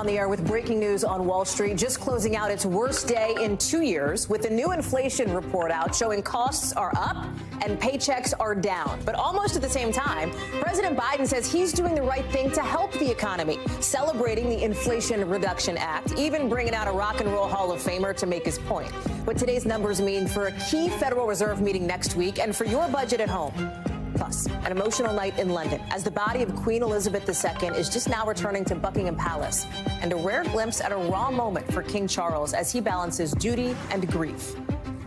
on the air with breaking news on Wall Street, just closing out its worst day in 2 years with a new inflation report out showing costs are up and paychecks are down. But almost at the same time, President Biden says he's doing the right thing to help the economy, celebrating the Inflation Reduction Act, even bringing out a rock and roll Hall of Famer to make his point. What today's numbers mean for a key Federal Reserve meeting next week and for your budget at home. Plus, an emotional night in London as the body of Queen Elizabeth II is just now returning to Buckingham Palace, and a rare glimpse at a raw moment for King Charles as he balances duty and grief.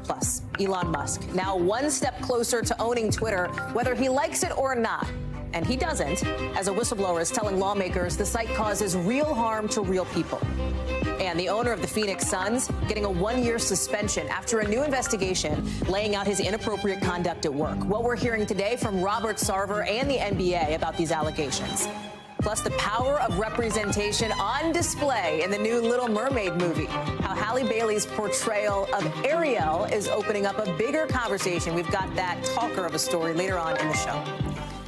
Plus, Elon Musk, now one step closer to owning Twitter, whether he likes it or not. And he doesn't, as a whistleblower is telling lawmakers the site causes real harm to real people. And the owner of the Phoenix Suns getting a 1-year suspension after a new investigation laying out his inappropriate conduct at work. What we're hearing today from Robert Sarver and the NBA about these allegations. Plus, the power of representation on display in the new Little Mermaid movie. How Halle Bailey's portrayal of Ariel is opening up a bigger conversation. We've got that talker of a story later on in the show.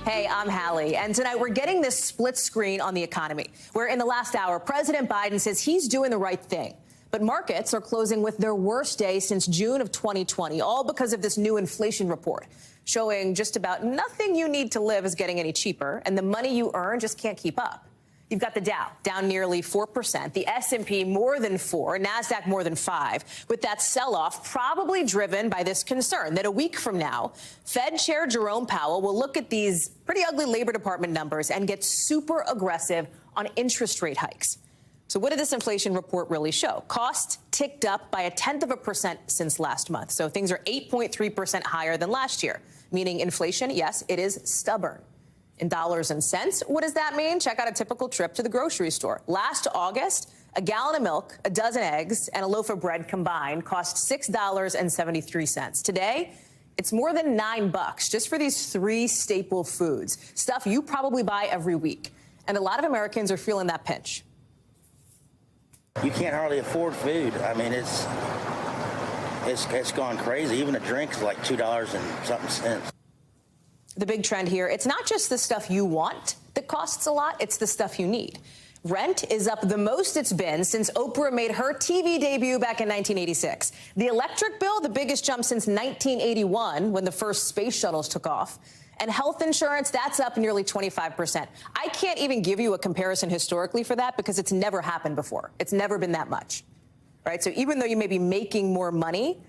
Hey, I'm Hallie, and tonight we're getting this split screen on the economy, where in the last hour, President Biden says he's doing the right thing. But markets are closing with their worst day since June of 2020, all because of this new inflation report, showing just about nothing you need to live is getting any cheaper, and the money you earn just can't keep up. You've got the Dow down nearly 4%, the S&P more than 4%, NASDAQ more than 5%, with that sell-off probably driven by this concern that a week from now, Fed Chair Jerome Powell will look at these pretty ugly Labor Department numbers and get super aggressive on interest rate hikes. So what did this inflation report really show? Costs ticked up by 0.1% since last month. So things are 8.3% higher than last year, meaning inflation, yes, it is stubborn. In dollars and cents, what does that mean? Check out a typical trip to the grocery store. Last August, a gallon of milk, a dozen eggs, and a loaf of bread combined cost $6.73. Today, it's more than $9 just for these 3 staple foods, stuff you probably buy every week. And a lot of Americans are feeling that pinch. You can't hardly afford food. I mean, it's gone crazy. Even a drink's like $2 and something cents. The big trend here, it's not just the stuff you want that costs a lot, it's the stuff you need. Rent is up the most it's been since Oprah made her TV debut back in 1986. The electric bill, the biggest jump since 1981 when the first space shuttles took off. And health insurance, that's up nearly 25%. I can't even give you a comparison historically for that because it's never happened before. It's never been that much, right? So even though you may be making more money,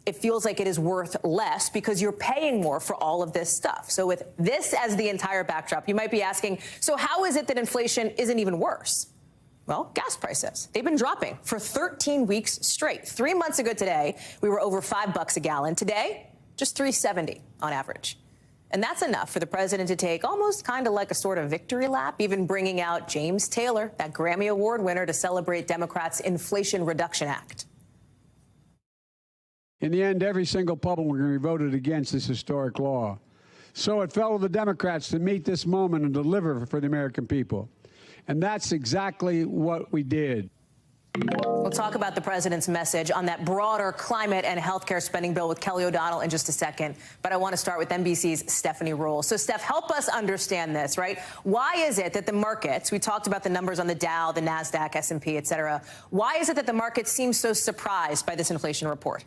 it feels like it is worth less because you're paying more for all of this stuff. So with this as the entire backdrop, you might be asking, so how is it that inflation isn't even worse? Well, gas prices, they've been dropping for 13 weeks straight. 3 months ago today, we were over $5 a gallon. Today, just $3.70 on average. And that's enough for the president to take almost kind of like a sort of victory lap, even bringing out James Taylor, that Grammy Award winner, to celebrate Democrats' Inflation Reduction Act. In the end, every single Republican voted against this historic law. So it fell to the Democrats to meet this moment and deliver for the American people. And that's exactly what we did. We'll talk about the president's message on that broader climate and health care spending bill with Kelly O'Donnell in just a second. But I want to start with NBC's Stephanie Ruhle. So, Steph, help us understand this, right? Why is it that the markets, we talked about the numbers on the Dow, the NASDAQ, S&P, et cetera. Why is it that the markets seem so surprised by this inflation report?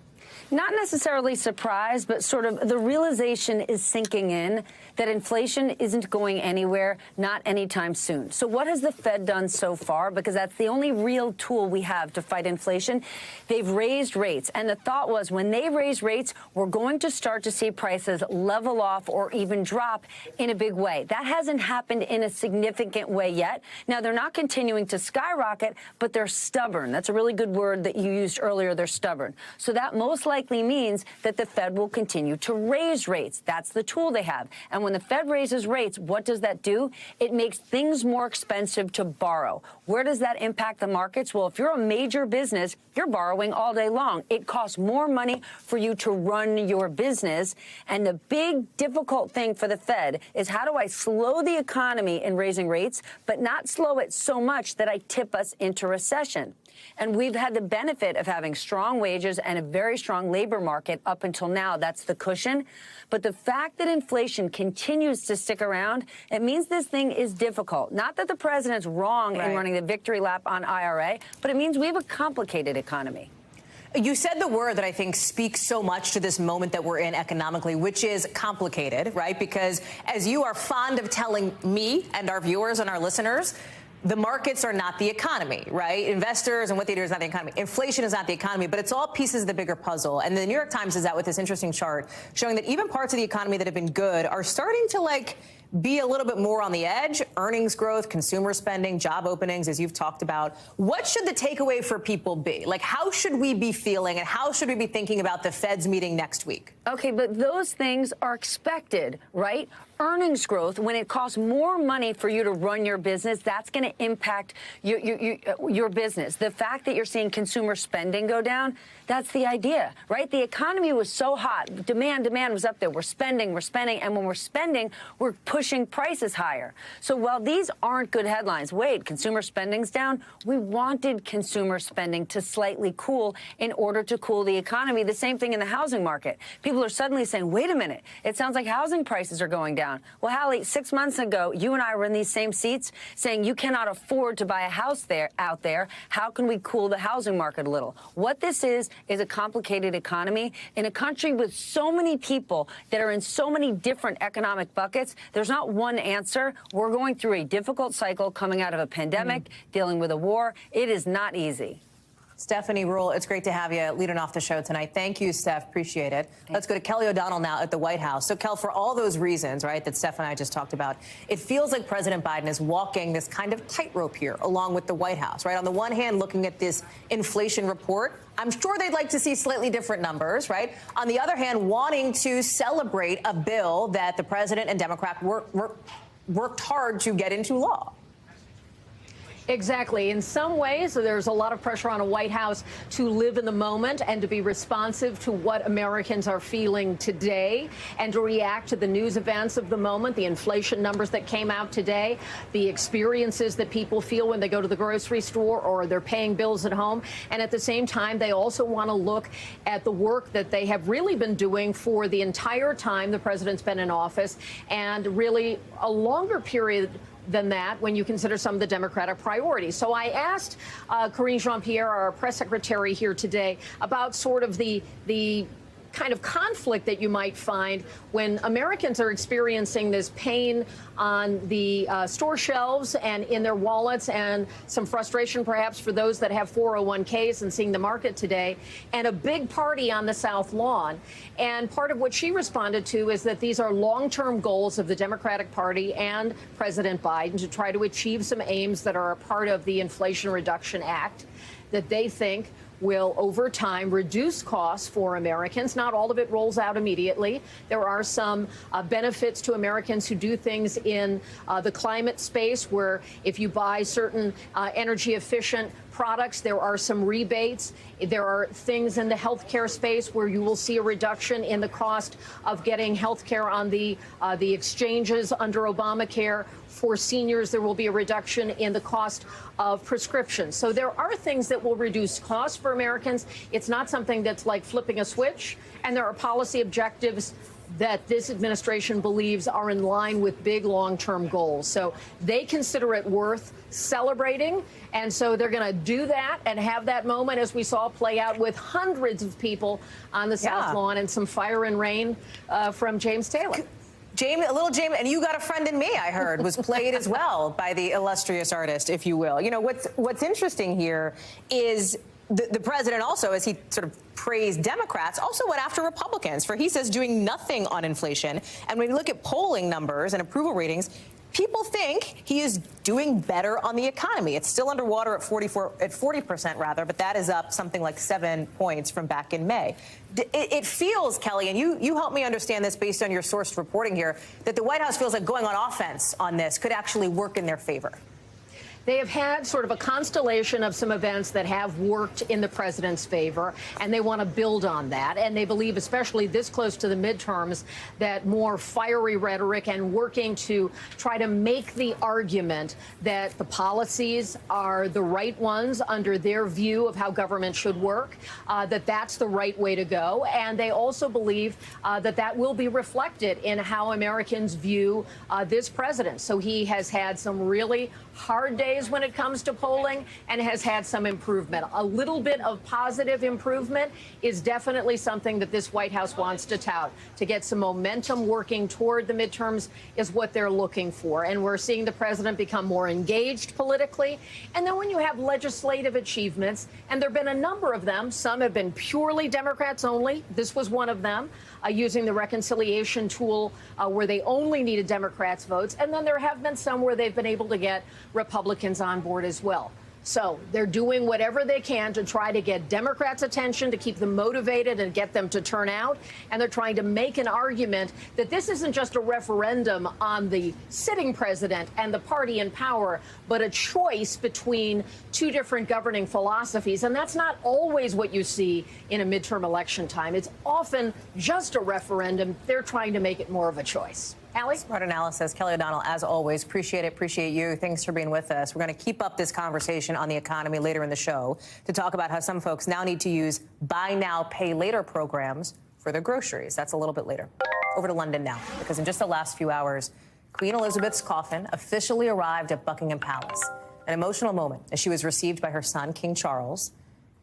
Not necessarily surprised, but sort of the realization is sinking in that inflation isn't going anywhere, not anytime soon. So what has the Fed done so far? Because that's the only real tool we have to fight inflation. They've raised rates. And the thought was when they raise rates, we're going to start to see prices level off or even drop in a big way. That hasn't happened in a significant way yet. Now, they're not continuing to skyrocket, but they're stubborn. That's a really good word that you used earlier. They're stubborn. So that most likely means that the Fed will continue to raise rates. That's the tool they have. And when the Fed raises rates, what does that do? It makes things more expensive to borrow. Where does that impact the markets? Well, if you're a major business, you're borrowing all day long. It costs more money for you to run your business. And the big difficult thing for the Fed is how do I slow the economy in raising rates, but not slow it so much that I tip us into recession? And we've had the benefit of having strong wages and a very strong labor market up until now. That's the cushion. But the fact that inflation continues to stick around, it means this thing is difficult. Not that the president's wrong in running the victory lap on IRA, but it means we have a complicated economy. You said the word that I think speaks so much to this moment that we're in economically, which is complicated, right? Because as you are fond of telling me and our viewers and our listeners, the markets are not the economy, right? Investors and what they do is not the economy. Inflation is not the economy, but it's all pieces of the bigger puzzle. And the New York Times is out with this interesting chart showing that even parts of the economy that have been good are starting to be a little bit more on the edge. Earnings growth, consumer spending, job openings, as you've talked about. What should the takeaway for people be? How should we be feeling and how should we be thinking about the Fed's meeting next week? Okay, but those things are expected, right? Earnings growth, when it costs more money for you to run your business, that's going to impact your business. The fact that you're seeing consumer spending go down, that's the idea, right? The economy was so hot. Demand was up there. We're spending. And when we're spending, we're pushing prices higher. So while these aren't good headlines, wait, consumer spending's down. We wanted consumer spending to slightly cool in order to cool the economy. The same thing in the housing market. People are suddenly saying, wait a minute, it sounds like housing prices are going down. Well, Hallie, 6 months ago, you and I were in these same seats saying you cannot afford to buy a house out there. How can we cool the housing market a little? What this is a complicated economy. In a country with so many people that are in so many different economic buckets, there's not one answer. We're going through a difficult cycle coming out of a pandemic, dealing with a war. It is not easy. Stephanie Ruhle, it's great to have you leading off the show tonight. Thank you, Steph. Appreciate it. Let's go to Kelly O'Donnell now at the White House. So, Kel, for all those reasons, right, that Steph and I just talked about, it feels like President Biden is walking this kind of tightrope here along with the White House, right? On the one hand, looking at this inflation report, I'm sure they'd like to see slightly different numbers, right? On the other hand, wanting to celebrate a bill that the president and Democrat worked hard to get into law. Exactly. In some ways, there's a lot of pressure on a White House to live in the moment and to be responsive to what Americans are feeling today and to react to the news events of the moment, the inflation numbers that came out today, the experiences that people feel when they go to the grocery store or they're paying bills at home. And at the same time, they also want to look at the work that they have really been doing for the entire time the president's been in office and really a longer period than that when you consider some of the Democratic priorities. So I asked Karine Jean-Pierre, our press secretary here today, about sort of the kind of conflict that you might find when Americans are experiencing this pain on the store shelves and in their wallets and some frustration perhaps for those that have 401ks and seeing the market today and a big party on the South Lawn. And part of what she responded to is that these are long-term goals of the Democratic Party and President Biden to try to achieve some aims that are a part of the Inflation Reduction Act that they think will, over time, reduce costs for Americans. Not all of it rolls out immediately. There are some benefits to Americans who do things in the climate space, where if you buy certain energy-efficient products, there are some rebates. There are things in the healthcare space where you will see a reduction in the cost of getting healthcare on the exchanges under Obamacare. For seniors, there will be a reduction in the cost of prescriptions. So there are things that will reduce costs for Americans. It's not something that's like flipping a switch. And there are policy objectives that this administration believes are in line with big long-term goals. So they consider it worth celebrating. And so they're going to do that and have that moment, as we saw play out with hundreds of people on the South Lawn and some fire and rain from James Taylor. Jamie, a little Jamie, and You Got a Friend in Me, I heard, was played as well by the illustrious artist, if you will. You know, what's interesting here is the president also, as he sort of praised Democrats, also went after Republicans for, he says, doing nothing on inflation. And when you look at polling numbers and approval ratings, people think he is doing better on the economy. It's still underwater at 40% rather, but that is up something like 7 points from back in May. It feels, Kelly, and you help me understand this based on your sourced reporting here, that the White House feels like going on offense on this could actually work in their favor. They have had sort of a constellation of some events that have worked in the president's favor, and they want to build on that. And they believe, especially this close to the midterms, that more fiery rhetoric and working to try to make the argument that the policies are the right ones under their view of how government should work, that that's the right way to go. And they also believe that that will be reflected in how Americans view this president. So he has had some really hard days when it comes to polling and has had some improvement. A little bit of positive improvement is definitely something that this White House wants to tout. To get some momentum working toward the midterms is what they're looking for. And we're seeing the president become more engaged politically. And then when you have legislative achievements, and there have been a number of them, some have been purely Democrats only. This was one of them, using the reconciliation tool where they only needed Democrats' votes. And then there have been some where they've been able to get Republicans on board as well. So they're doing whatever they can to try to get Democrats' attention, to keep them motivated and get them to turn out. And they're trying to make an argument that this isn't just a referendum on the sitting president and the party in power, but a choice between two different governing philosophies. And that's not always what you see in a midterm election time. It's often just a referendum. They're trying to make it more of a choice. Hallie? Smart analysis. Kelly O'Donnell, as always, appreciate it. Appreciate you. Thanks for being with us. We're going to keep up this conversation on the economy later in the show to talk about how some folks now need to use buy now, pay later programs for their groceries. That's a little bit later. Over to London now, because in just the last few hours, Queen Elizabeth's coffin officially arrived at Buckingham Palace. An emotional moment as she was received by her son, King Charles,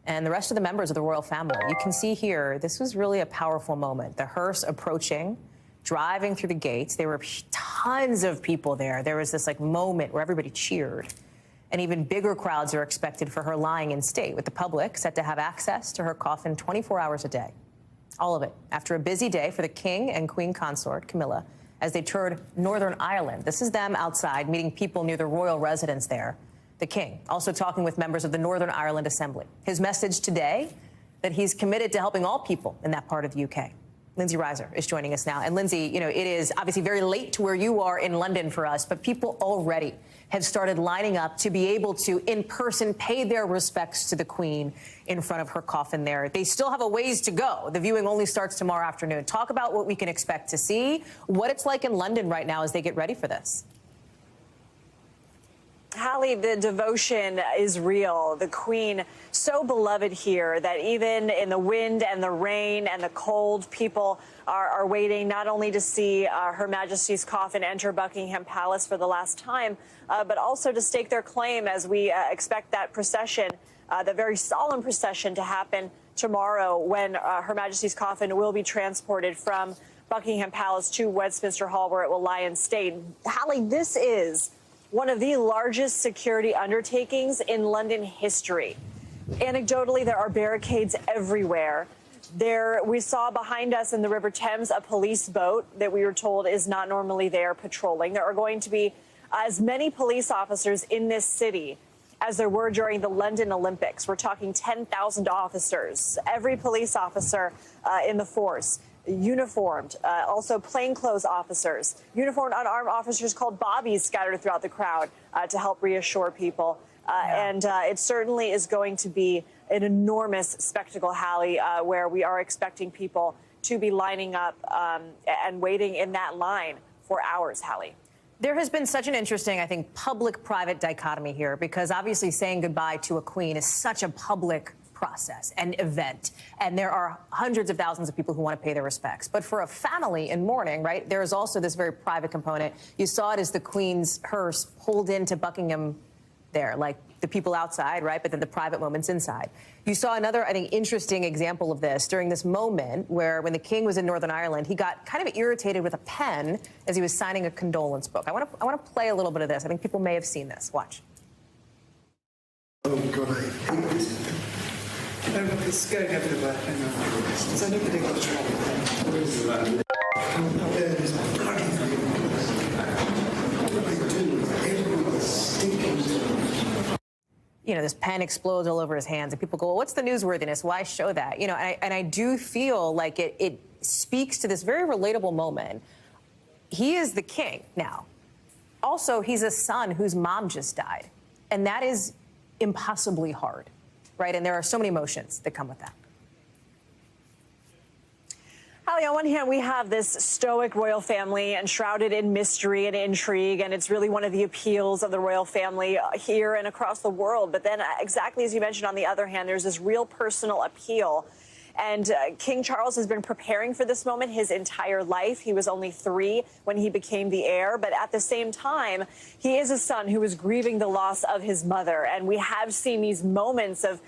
and the rest of the members of the royal family. You can see here, this was really a powerful moment. The hearse approaching, driving through the gates. There were tons of people there. There was this moment where everybody cheered. And even bigger crowds are expected for her lying in state, with the public set to have access to her coffin 24 hours a day. All of it after a busy day for the king and queen consort, Camilla, as they toured Northern Ireland. This is them outside meeting people near the royal residence there. The king also talking with members of the Northern Ireland Assembly. His message today, that he's committed to helping all people in that part of the UK. Lindsay Reiser is joining us now. And Lindsay, it is obviously very late to where you are in London for us, but people already have started lining up to be able to, in person, pay their respects to the Queen in front of her coffin there. They still have a ways to go. The viewing only starts tomorrow afternoon. Talk about what we can expect to see, what it's like in London right now as they get ready for this. Hallie, the devotion is real. The Queen, so beloved here that even in the wind and the rain and the cold, people are waiting not only to see Her Majesty's coffin enter Buckingham Palace for the last time, but also to stake their claim as we expect that procession, the very solemn procession, to happen tomorrow when Her Majesty's coffin will be transported from Buckingham Palace to Westminster Hall, where it will lie in state. Hallie, this is one of the largest security undertakings in London history. Anecdotally, there are barricades everywhere. We saw behind us in the River Thames a police boat that we were told is not normally there patrolling. There are going to be as many police officers in this city as there were during the London Olympics. We're talking 10,000 officers, every police officer in the force. Uniformed, also plainclothes officers, uniformed unarmed officers called bobbies scattered throughout the crowd to help reassure people. And it certainly is going to be an enormous spectacle, Hallie, where we are expecting people to be lining up and waiting in that line for hours, Hallie. There has been such an interesting, I think, public-private dichotomy here, because obviously saying goodbye to a queen is such a public process and event, and there are hundreds of thousands of people who want to pay their respects. But for a family in mourning, right, there is also this very private component. You saw it as the Queen's hearse pulled into Buckingham there, like the people outside, right, but then the private moments inside. You saw another, I think, interesting example of this during this moment where when the King was in Northern Ireland, he got kind of irritated with a pen as he was signing a condolence book. I want to play a little bit of this. I think people may have seen this. Watch. Oh, God, I hate this. No, it's going everywhere. So nobody got a trouble. Where is that? There is a bloody thing. What do they do? Everyone's stinking. This pen explodes all over his hands, and people go, well, what's the newsworthiness? Why show that? And I do feel like it speaks to this very relatable moment. He is the king now. Also, he's a son whose mom just died. And that is impossibly hard, right? And there are so many emotions that come with that. Hallie, on one hand, we have this stoic royal family enshrouded in mystery and intrigue, and it's really one of the appeals of the royal family here and across the world. But then, exactly as you mentioned, on the other hand, there's this real personal appeal. And King Charles has been preparing for this moment his entire life. He was only 3 when he became the heir. But at the same time, he is a son who is grieving the loss of his mother. And we have seen these moments of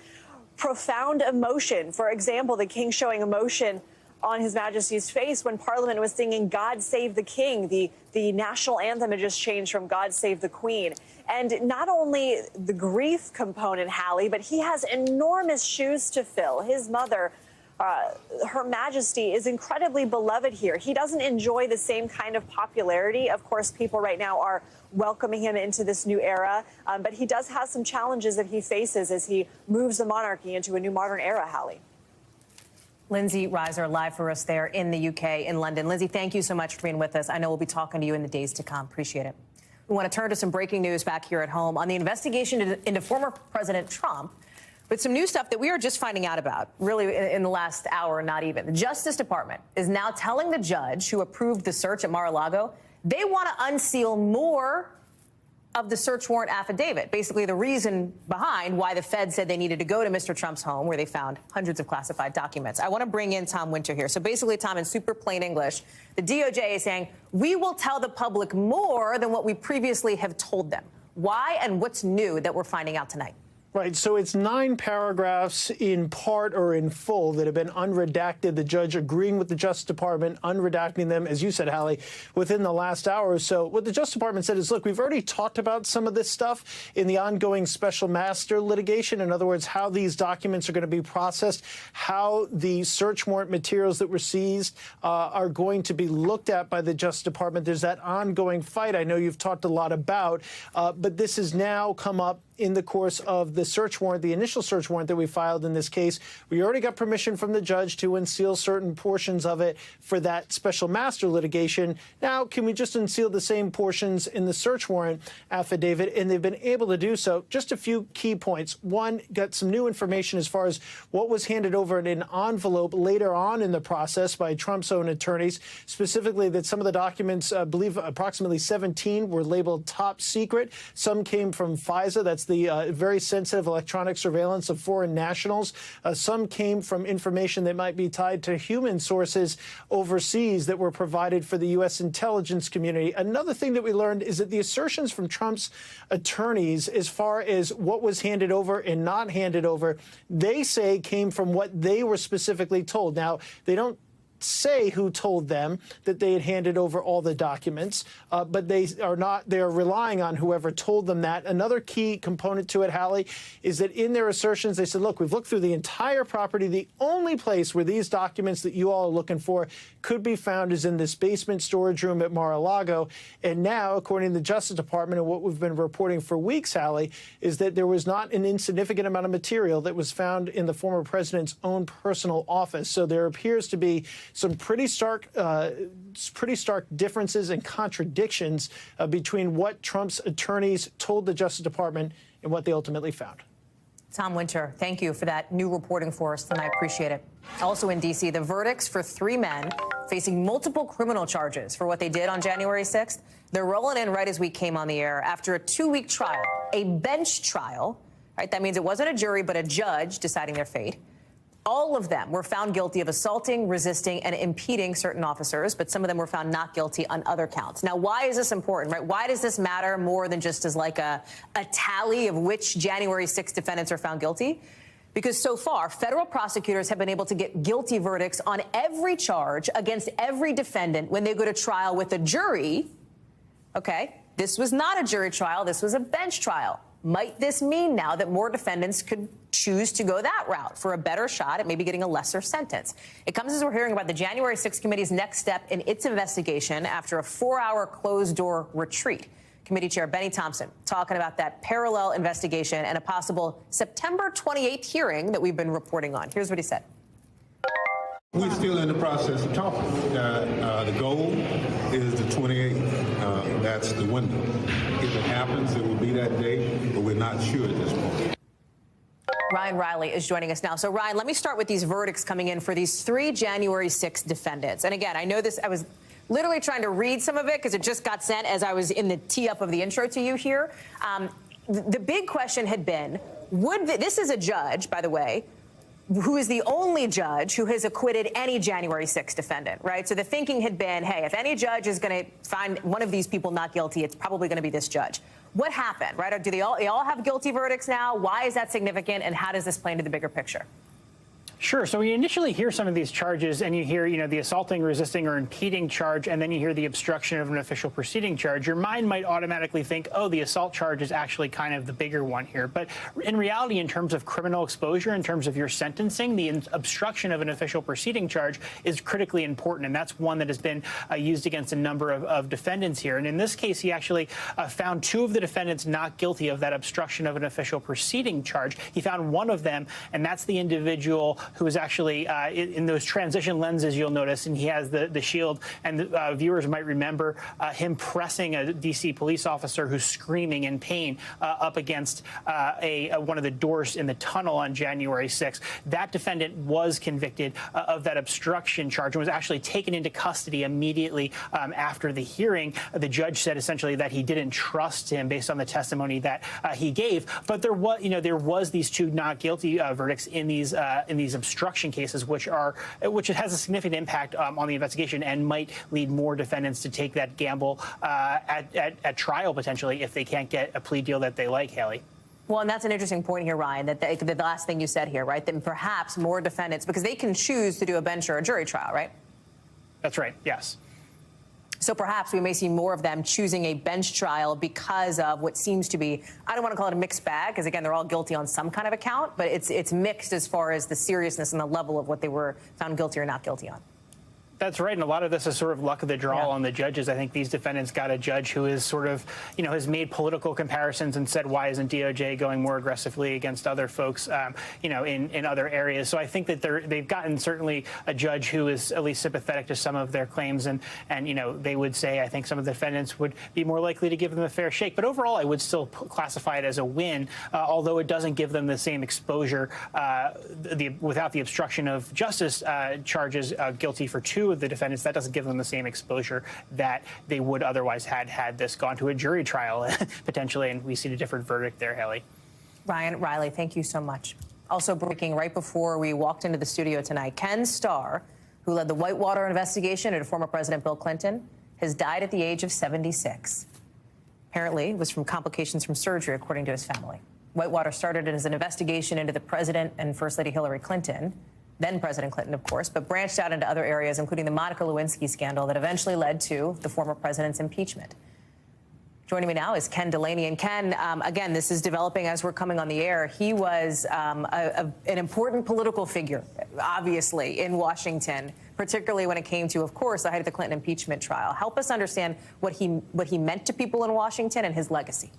profound emotion. For example, the king showing emotion on His Majesty's face when Parliament was singing God Save the King. The national anthem had just changed from God Save the Queen. And not only the grief component, Hallie, but he has enormous shoes to fill. His mother, Her Majesty, is incredibly beloved here. He doesn't enjoy the same kind of popularity. Of course, people right now are welcoming him into this new era, but he does have some challenges that he faces as he moves the monarchy into a new modern era, Hallie. Lindsay Reiser live for us there in the UK, in London. Lindsay, thank you so much for being with us. I know we'll be talking to you in the days to come. Appreciate it. We want to turn to some breaking news back here at home on the investigation into former President Trump, with some new stuff that we are just finding out about, really in the last hour, not even. The Justice Department is now telling the judge who approved the search at Mar-a-Lago they want to unseal more of the search warrant affidavit, basically the reason behind why the Fed said they needed to go to Mr. Trump's home, where they found hundreds of classified documents. I want to bring in Tom Winter here. So basically, Tom, in super plain English, the DOJ is saying, we will tell the public more than what we previously have told them. Why and what's new that we're finding out tonight? Right. So it's 9 paragraphs in part or in full that have been unredacted. The judge agreeing with the Justice Department, unredacting them, as you said, Hallie, within the last hour or so. What the Justice Department said is, look, we've already talked about some of this stuff in the ongoing special master litigation. In other words, how these documents are going to be processed, how the search warrant materials that were seized are going to be looked at by the Justice Department. There's that ongoing fight I know you've talked a lot about, but this has now come up in the course of the search warrant, the initial search warrant that we filed in this case. We already got permission from the judge to unseal certain portions of it for that special master litigation. Now, can we just unseal the same portions in the search warrant affidavit? And they've been able to do so. Just a few key points. One, got some new information as far as what was handed over in an envelope later on in the process by Trump's own attorneys, specifically that some of the documents, I believe approximately 17, were labeled top secret. Some came from FISA, that's the very sensitive electronic surveillance of foreign nationals. Some came from information that might be tied to human sources overseas that were provided for the U.S. intelligence community. Another thing that we learned is that the assertions from Trump's attorneys as far as what was handed over and not handed over, they say came from what they were specifically told. Now, they don't say who told them that they had handed over all the documents, but they are relying on whoever told them that. Another key component to it, Hallie, is that in their assertions, they said, look, we've looked through the entire property. The only place where these documents that you all are looking for could be found is in this basement storage room at Mar-a-Lago. And now, according to the Justice Department and what we've been reporting for weeks, Hallie, is that there was not an insignificant amount of material that was found in the former president's own personal office. So there appears to be some pretty stark differences and contradictions between what Trump's attorneys told the Justice Department and what they ultimately found. Tom Winter, thank you for that new reporting for us tonight. Appreciate it. Also in D.C., the verdicts for 3 men facing multiple criminal charges for what they did on January 6th. They're rolling in right as we came on the air after a 2-week trial, a bench trial. Right? That means it wasn't a jury, but a judge deciding their fate. All of them were found guilty of assaulting, resisting, and impeding certain officers, but some of them were found not guilty on other counts. Now, why is this important, right? Why does this matter more than just as like a tally of which January 6th defendants are found guilty? Because so far, federal prosecutors have been able to get guilty verdicts on every charge against every defendant when they go to trial with a jury. Okay, this was not a jury trial. This was a bench trial. Might this mean now that more defendants could choose to go that route for a better shot at maybe getting a lesser sentence? It comes as we're hearing about the January 6th committee's next step in its investigation after a 4-hour closed-door retreat. Committee Chair Benny Thompson talking about that parallel investigation and a possible September 28th hearing that we've been reporting on. Here's what he said. We're still in the process of talking. The goal is the 28th. That's the window. If it happens, it will be that day, but we're not sure at this point. Ryan Riley is joining us now. So, Ryan, let me start with these verdicts coming in for these 3 January 6th defendants. And again, I know this, I was literally trying to read some of it because it just got sent as I was in the tee-up of the intro to you here. The big question had been, this is a judge, by the way, who is the only judge who has acquitted any January 6th defendant, right? So the thinking had been, hey, if any judge is going to find one of these people not guilty, it's probably going to be this judge. What happened, right? Do they all have guilty verdicts now? Why is that significant, and how does this play into the bigger picture? Sure. So you initially hear some of these charges and you hear, the assaulting, resisting, or impeding charge, and then you hear the obstruction of an official proceeding charge. Your mind might automatically think, oh, the assault charge is actually kind of the bigger one here. But in reality, in terms of criminal exposure, in terms of your sentencing, the obstruction of an official proceeding charge is critically important. And that's one that has been used against a number of defendants here. And in this case, he actually found 2 of the defendants not guilty of that obstruction of an official proceeding charge. He found one of them, and that's the individual who is actually in those transition lenses, you'll notice, and he has the shield. And viewers might remember him pressing a D.C. police officer who's screaming in pain up against one of the doors in the tunnel on January 6th. That defendant was convicted of that obstruction charge and was actually taken into custody immediately after the hearing. The judge said essentially that he didn't trust him based on the testimony that he gave. But there was these 2 not guilty verdicts in these obstruction cases, which has a significant impact on the investigation and might lead more defendants to take that gamble at trial potentially if they can't get a plea deal that they like, Hallie. Well, and that's an interesting point here, Ryan, that the last thing you said here, right, that perhaps more defendants, because they can choose to do a bench or a jury trial, right? That's right, yes. So perhaps we may see more of them choosing a bench trial because of what seems to be, I don't want to call it a mixed bag, because, again, they're all guilty on some kind of account, but it's mixed as far as the seriousness and the level of what they were found guilty or not guilty on. That's right, and a lot of this is sort of luck of the draw on the judges. I think these defendants got a judge who is sort of, has made political comparisons and said, why isn't DOJ going more aggressively against other folks, in other areas? So I think that they've gotten certainly a judge who is at least sympathetic to some of their claims, and they would say, I think some of the defendants would be more likely to give them a fair shake. But overall, I would still classify it as a win, although it doesn't give them the same exposure without the obstruction of justice charges guilty for 2 of the defendants. That doesn't give them the same exposure that they would otherwise had this gone to a jury trial potentially, and we see a different verdict there, Hallie. Ryan Riley, thank you so much. Also breaking right before we walked into the studio tonight, Ken Starr, who led the Whitewater investigation into former President Bill Clinton, has died at the age of 76. Apparently, it was from complications from surgery, according to his family. Whitewater started as an investigation into the president and First Lady Hillary Clinton, then President Clinton, of course, but branched out into other areas, including the Monica Lewinsky scandal that eventually led to the former president's impeachment. Joining me now is Ken Delaney. And Ken, again, this is developing as we're coming on the air. He was an important political figure, obviously, in Washington, particularly when it came to, of course, the height of the Clinton impeachment trial. Help us understand what he meant to people in Washington and his legacy.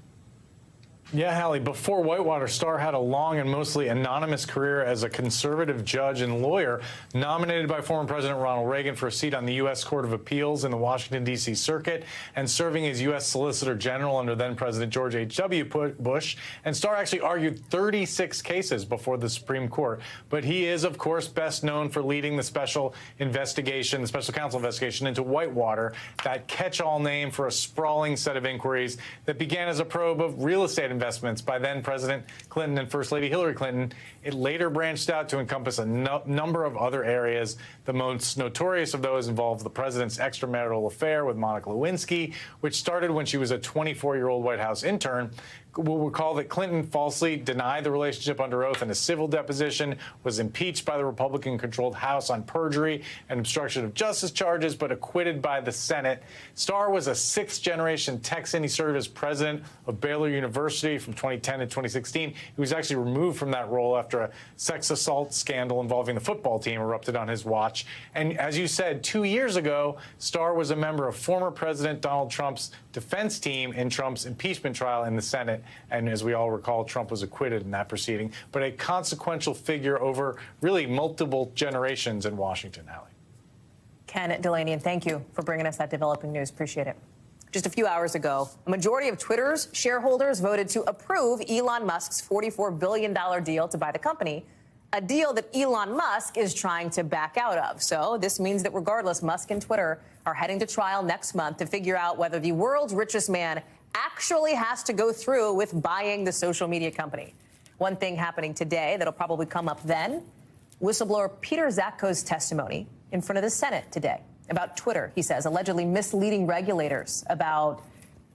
Yeah, Hallie, before Whitewater, Starr had a long and mostly anonymous career as a conservative judge and lawyer, nominated by former President Ronald Reagan for a seat on the U.S. Court of Appeals in the Washington, D.C. Circuit, and serving as U.S. Solicitor General under then-President George H.W. Bush. And Starr actually argued 36 cases before the Supreme Court. But he is, of course, best known for leading the special investigation, the special counsel investigation into Whitewater, that catch-all name for a sprawling set of inquiries that began as a probe of real estate investments by then President Clinton and First Lady Hillary Clinton. It later branched out to encompass a number of other areas. The most notorious of those involved the president's extramarital affair with Monica Lewinsky, which started when she was a 24-year-old White House intern. We'll recall that Clinton falsely denied the relationship under oath in a civil deposition, was impeached by the Republican-controlled House on perjury and obstruction of justice charges, but acquitted by the Senate. Starr was a sixth-generation Texan. He served as president of Baylor University from 2010 to 2016. He was actually removed from that role after a sex assault scandal involving the football team erupted on his watch. And as you said, 2 years ago, Starr was a member of former President Donald Trump's defense team in Trump's impeachment trial in the Senate. And as we all recall, Trump was acquitted in that proceeding, but a consequential figure over really multiple generations in Washington, Hallie. Ken Delaney, and thank you for bringing us that developing news. Appreciate it. Just a few hours ago, a majority of Twitter's shareholders voted to approve Elon Musk's $44 billion deal to buy the company, a deal that Elon Musk is trying to back out of. So this means that regardless, Musk and Twitter are heading to trial next month to figure out whether the world's richest man actually has to go through with buying the social media company. One thing happening today that'll probably come up then, whistleblower Peter Zatko's testimony in front of the Senate today about Twitter, he says, allegedly misleading regulators about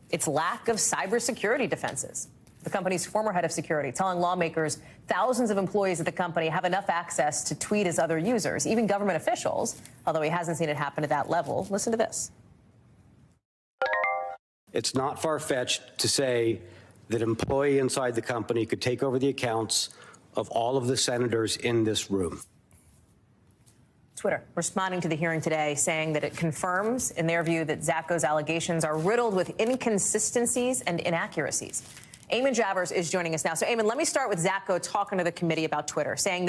its lack of cybersecurity defenses. The company's former head of security telling lawmakers thousands of employees at the company have enough access to tweet as other users, even government officials, although he hasn't seen it happen at that level. Listen to this. It's not far-fetched to say that an employee inside the company could take over the accounts of all of the senators in this room. Twitter responding to the hearing today, saying that it confirms, in their view, that Zatko's allegations are riddled with inconsistencies and inaccuracies. Eamon Javers is joining us now. So, Eamon, let me start with Zatko talking to the committee about Twitter, saying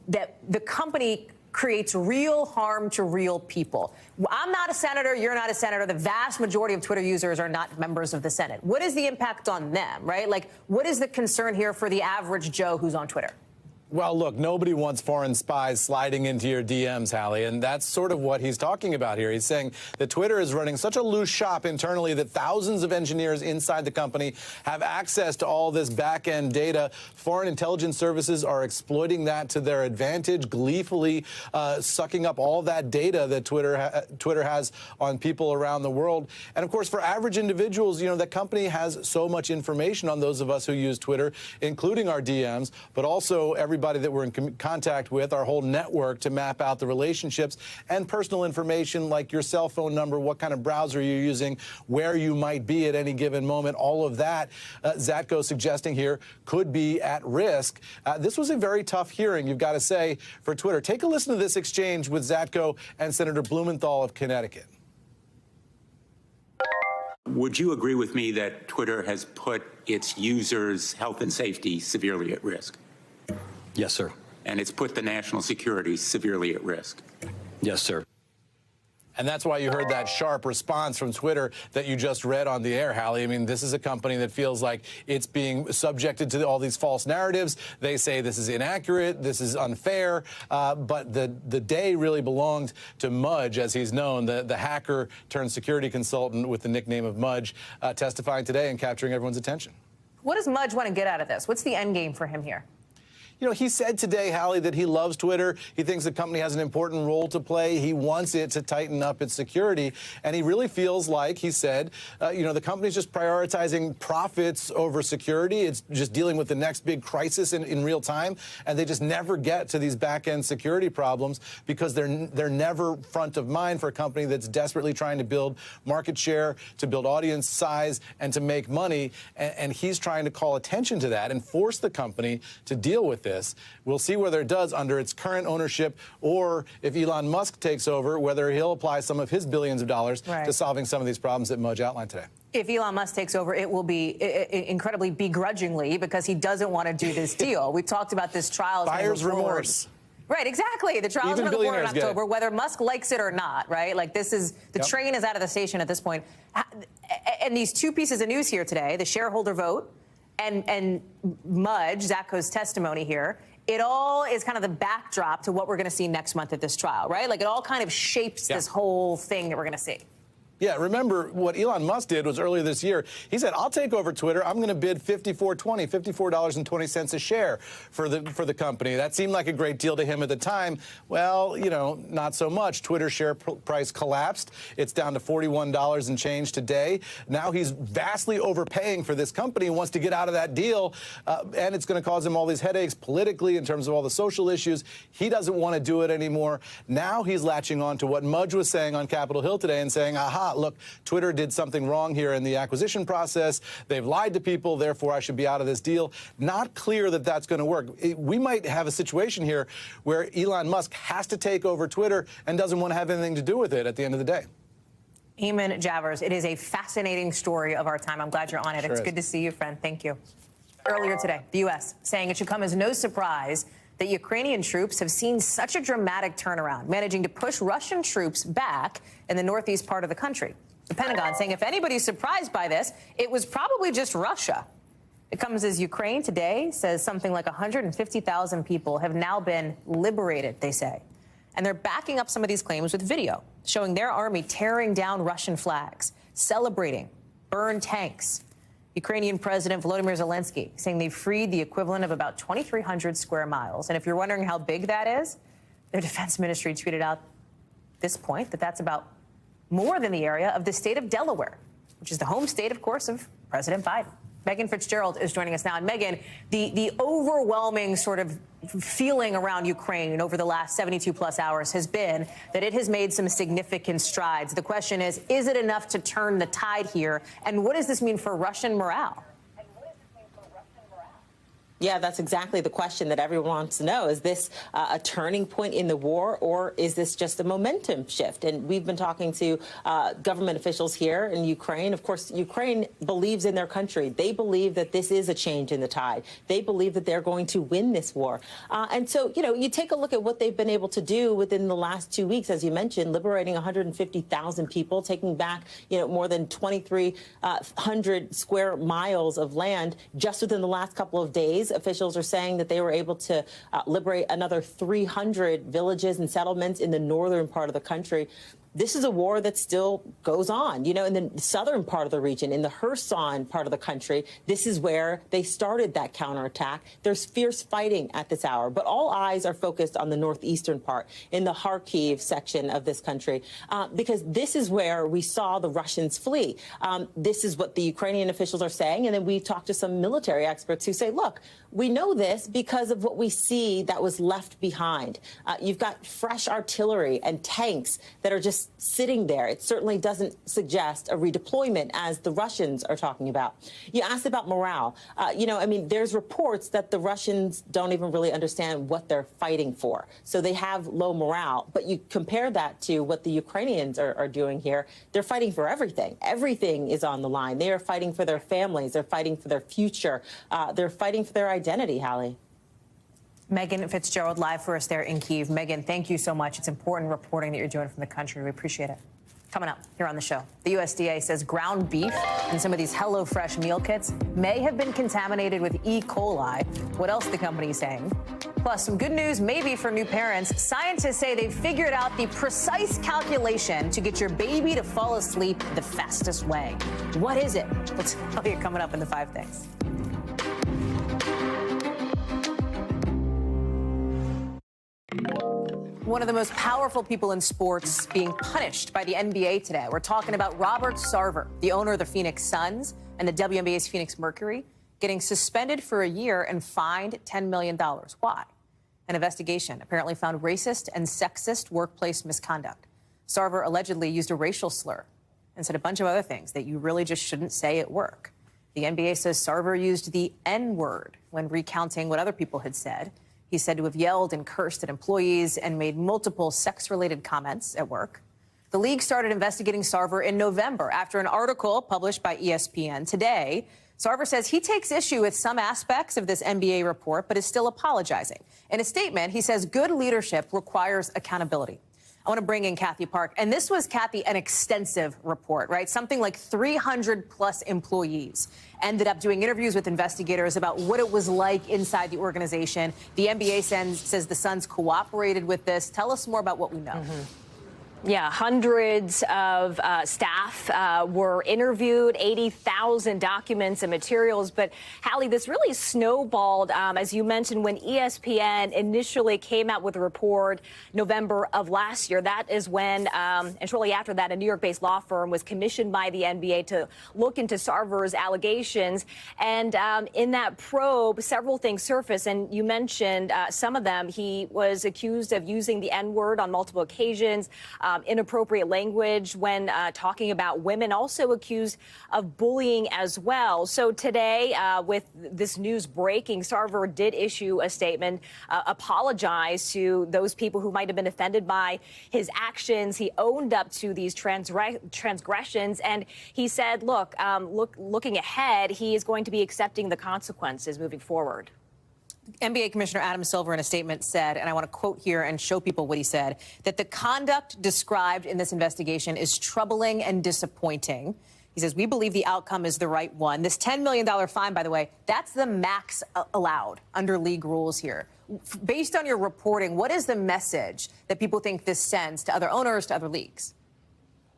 that the company creates real harm to real people. I'm not a senator. You're not a senator. The vast majority of Twitter users are not members of the Senate. What is the impact on them, right? Like, what is the concern here for the average Joe who's on Twitter? Well, look, nobody wants foreign spies sliding into your DMs, Hallie, and that's sort of what he's talking about here. He's saying that Twitter is running such a loose shop internally that thousands of engineers inside the company have access to all this back-end data. Foreign intelligence services are exploiting that to their advantage, gleefully sucking up all that data that Twitter has on people around the world. And, of course, for average individuals, you know, the company has so much information on those of us who use Twitter, including our DMs, but also everybody that we're in contact with, our whole network, to map out the relationships and personal information like your cell phone number, what kind of browser you're using, where you might be at any given moment. All of that, Zatko suggesting here, could be at risk. This was a very tough hearing, you've got to say, for Twitter. Take a listen to this exchange with Zatko and Senator Blumenthal of Connecticut. Would you agree with me that Twitter has put its users' health and safety severely at risk? Yes, sir. And it's put the national security severely at risk? Yes, sir. And that's why you heard that sharp response from Twitter that you just read on the air, Hallie. I mean, this is a company that feels like it's being subjected to all these false narratives. They say this is inaccurate, this is unfair, but the day really belonged to Mudge, as he's known, the hacker turned security consultant with the nickname of Mudge, testifying today and capturing everyone's attention. What does Mudge want to get out of this? What's the end game for him here? You know, he said today, Hallie, that he loves Twitter. He thinks the company has an important role to play. He wants it to tighten up its security. And he really feels like, he said, you know, the company's just prioritizing profits over security. It's just dealing with the next big crisis in real time. And they just never get to these back-end security problems because they're never front of mind for a company that's desperately trying to build market share, to build audience size, and to make money. And he's trying to call attention to that and force the company to deal with it. We'll see whether it does under its current ownership, or if Elon Musk takes over, whether he'll apply some of his billions of dollars to solving some of these problems that Mudge outlined today. If Elon Musk takes over, it will be incredibly begrudgingly because he doesn't want to do this deal. We talked about this trial. Buyer's remorse. Right, exactly. The trial's going to go forward in October, whether Musk likes it or not, right? Like, this is, the train is out of the station at this point. And these two pieces of news here today, the shareholder vote and Mudge, Zatko's testimony here, it all is kind of the backdrop to what we're going to see next month at this trial, right? Like, it all kind of shapes this whole thing that we're going to see. Yeah, remember what Elon Musk did was earlier this year, he said, I'll take over Twitter. I'm going to bid $54.20 a share for the company. That seemed like a great deal to him at the time. Well, you know, not so much. Twitter's share price collapsed. It's down to $41 and change today. Now he's vastly overpaying for this company, wants to get out of that deal, and it's going to cause him all these headaches politically in terms of all the social issues. He doesn't want to do it anymore. Now he's latching on to what Mudge was saying on Capitol Hill today and saying, aha, look, Twitter did something wrong here in the acquisition process. They've lied to people, therefore I should be out of this deal. Not clear that that's going to work. We might have a situation here where Elon Musk has to take over Twitter and doesn't want to have anything to do with it at the end of the day. Eamon Javers, it is a fascinating story of our time. I'm glad you're on it. It's good to see you, friend. Thank you. Earlier today, the U.S. saying it should come as no surprise that Ukrainian troops have seen such a dramatic turnaround, managing to push Russian troops back in the northeast part of the country. The Pentagon saying if anybody's surprised by this, it was probably just Russia. It comes as Ukraine today says something like 150,000 people have now been liberated, they say. And they're backing up some of these claims with video, showing their army tearing down Russian flags, celebrating, burned tanks. Ukrainian President Volodymyr Zelensky saying they freed the equivalent of about 2,300 square miles. And if you're wondering how big that is, their defense ministry tweeted out this point that that's about more than the area of the state of Delaware, which is the home state, of course, of President Biden. Megan Fitzgerald is joining us now. And Megan, the overwhelming sort of feeling around Ukraine over the last 72 plus hours has been that it has made some significant strides. The question is it enough to turn the tide here? And what does this mean for Russian morale? Yeah, that's exactly the question that everyone wants to know. Is this a turning point in the war, or is this just a momentum shift? And we've been talking to government officials here in Ukraine. Of course, Ukraine believes in their country. They believe that this is a change in the tide. They believe that they're going to win this war. And so, you know, you take a look at what they've been able to do within the last 2 weeks, as you mentioned, liberating 150,000 people, taking back, you know, more than 2,300 square miles of land just within the last couple of days. Officials are saying that they were able to liberate another 300 villages and settlements in the northern part of the country. This is a war that still goes on. You know, in the southern part of the region, in the Kherson part of the country, this is where they started that counterattack. There's fierce fighting at this hour, but all eyes are focused on the northeastern part, in the Kharkiv section of this country, because this is where we saw the Russians flee. This is what the Ukrainian officials are saying. And then we talked to some military experts who say, look, we know this because of what we see that was left behind. You've got fresh artillery and tanks that are just sitting there. It certainly doesn't suggest a redeployment, as the Russians are talking about. You asked about morale. You know, I mean, there's reports that the Russians don't even really understand what they're fighting for. So they have low morale. But you compare that to what the Ukrainians are doing here. They're fighting for everything. Everything is on the line. They are fighting for their families. They're fighting for their future. They're fighting for their identity, Hallie. Megan Fitzgerald live for us there in Kyiv. Megan, thank you so much. It's important reporting that you're doing from the country. We appreciate it. Coming up here on the show, the USDA says ground beef and some of these HelloFresh meal kits may have been contaminated with E. coli. What else the company is saying? Plus, some good news maybe for new parents. Scientists say they've figured out the precise calculation to get your baby to fall asleep the fastest way. What is it? We'll tell you coming up in the 5 Things. One of the most powerful people in sports being punished by the NBA today. We're talking about Robert Sarver, the owner of the Phoenix Suns and the WNBA's Phoenix Mercury, getting suspended for a year and fined $10 million. Why? An investigation apparently found racist and sexist workplace misconduct. Sarver allegedly used a racial slur and said a bunch of other things that you really just shouldn't say at work. The NBA says Sarver used the N-word when recounting what other people had said. He's said to have yelled and cursed at employees and made multiple sex-related comments at work. The league started investigating Sarver in November after an article published by ESPN. Today, Sarver says he takes issue with some aspects of this NBA report, but is still apologizing. In a statement, he says good leadership requires accountability. I want to bring in Kathy Park. And this was, Kathy, an extensive report, right? Something like 300 plus employees ended up doing interviews with investigators about what it was like inside the organization. The NBA says the Suns cooperated with this. Tell us more about what we know. Yeah, hundreds of staff were interviewed, 80,000 documents and materials. But, Hallie, this really snowballed, as you mentioned, when ESPN initially came out with a report November of last year. That is when, and shortly after that, a New York-based law firm was commissioned by the NBA to look into Sarver's allegations. And in that probe, several things surfaced. And you mentioned some of them. He was accused of using the N-word on multiple occasions. inappropriate language when talking about women, also accused of bullying as well. So today, with this news breaking, Sarver did issue a statement, apologize to those people who might have been offended by his actions. He owned up to these transgressions, and he said, looking ahead, he is going to be accepting the consequences moving forward. NBA Commissioner Adam Silver in a statement said, and I want to quote here and show people what he said, that the conduct described in this investigation is troubling and disappointing. He says, we believe the outcome is the right one. This $10 million fine, by the way, that's the max allowed under league rules here. Based on your reporting, what is the message that people think this sends to other owners, to other leagues?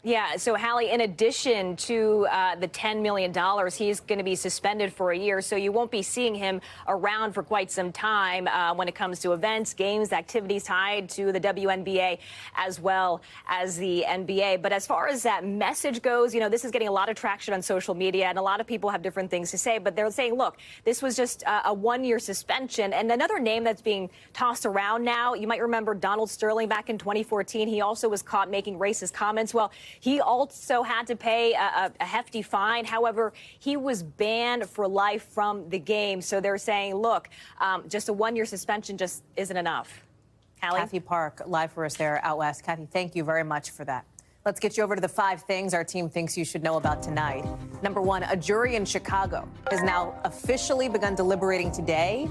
Yeah, so Hallie, in addition to the $10 million, he's going to be suspended for a year, so you won't be seeing him around for quite some time when it comes to events, games, activities tied to the WNBA as well as the NBA. But as far as that message goes, you know, this is getting a lot of traction on social media, and a lot of people have different things to say, but they're saying, look, this was just a one-year suspension. And another name that's being tossed around now, you might remember Donald Sterling back in 2014. He also was caught making racist comments. Well, he also had to pay a hefty fine. However, he was banned for life from the game. So they're saying, look, just a one-year suspension just isn't enough. Hallie? Kathy Park, live for us there out west. Kathy, thank you very much for that. Let's get you over to the 5 things our team thinks you should know about tonight. Number 1, a jury in Chicago has now officially begun deliberating today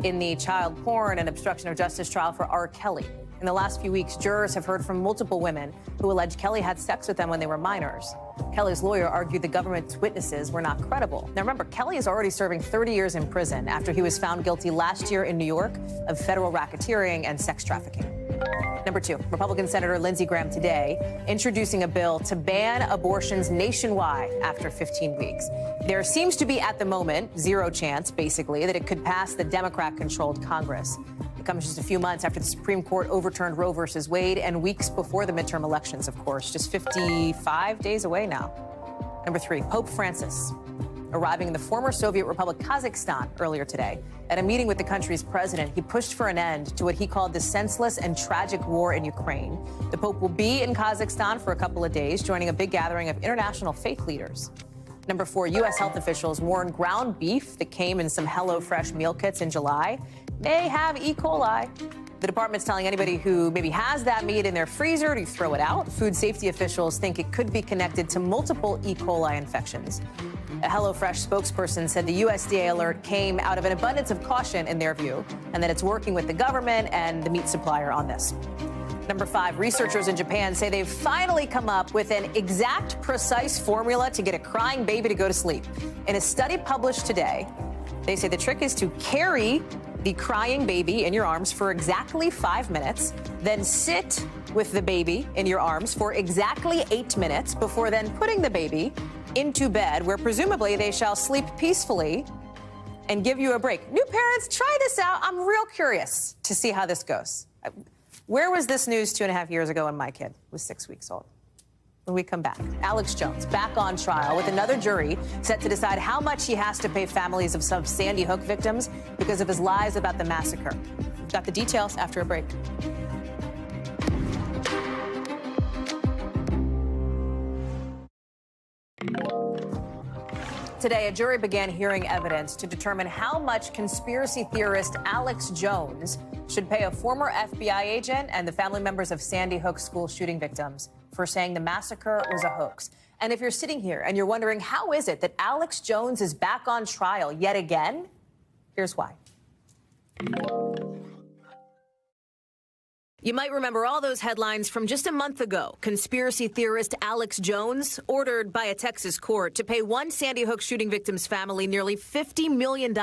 in the child porn and obstruction of justice trial for R. Kelly. In the last few weeks, jurors have heard from multiple women who allege Kelly had sex with them when they were minors. Kelly's lawyer argued the government's witnesses were not credible. Now remember, Kelly is already serving 30 years in prison after he was found guilty last year in New York of federal racketeering and sex trafficking. Number 2, Republican Senator Lindsey Graham today introducing a bill to ban abortions nationwide after 15 weeks. There seems to be, at the moment, zero chance, basically, that it could pass the Democrat-controlled Congress. It comes just a few months after the Supreme Court overturned Roe versus Wade and weeks before the midterm elections, of course, just 55 days away now. Number 3, Pope Francis arriving in the former Soviet Republic Kazakhstan earlier today. At a meeting with the country's president, he pushed for an end to what he called the senseless and tragic war in Ukraine. The Pope will be in Kazakhstan for a couple of days, joining a big gathering of international faith leaders. Number 4, U.S. health officials warn ground beef that came in some HelloFresh meal kits in July may have E. coli. The department's telling anybody who maybe has that meat in their freezer to throw it out. Food safety officials think it could be connected to multiple E. coli infections. A HelloFresh spokesperson said the USDA alert came out of an abundance of caution, in their view, and that it's working with the government and the meat supplier on this. Number 5, researchers in Japan say they've finally come up with an exact, precise formula to get a crying baby to go to sleep. In a study published today, they say the trick is to carry the crying baby in your arms for exactly 5 minutes, then sit with the baby in your arms for exactly 8 minutes before then putting the baby into bed, where presumably they shall sleep peacefully and give you a break. New parents, try this out. I'm real curious to see how this goes. Where was this news 2.5 years ago when my kid was 6 weeks old? When we come back, Alex Jones back on trial with another jury set to decide how much he has to pay families of some Sandy Hook victims because of his lies about the massacre. We've got the details after a break. Today, a jury began hearing evidence to determine how much conspiracy theorist Alex Jones should pay a former FBI agent and the family members of Sandy Hook school shooting victims for saying the massacre was a hoax. And if you're sitting here and you're wondering how is it that Alex Jones is back on trial yet again, here's why. You might remember all those headlines from just a month ago. Conspiracy theorist Alex Jones ordered by a Texas court to pay one Sandy Hook shooting victim's family nearly $50 million.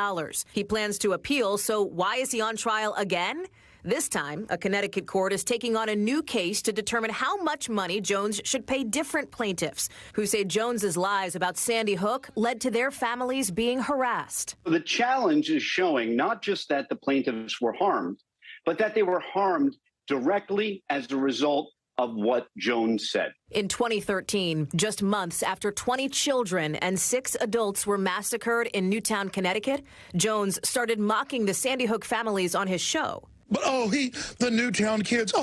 He plans to appeal, so why is he on trial again? This time, a Connecticut court is taking on a new case to determine how much money Jones should pay different plaintiffs who say Jones's lies about Sandy Hook led to their families being harassed. The challenge is showing not just that the plaintiffs were harmed, but that they were harmed directly as a result of what Jones said. In 2013, just months after 20 children and 6 adults were massacred in Newtown, Connecticut, Jones started mocking the Sandy Hook families on his show. But, the Newtown kids,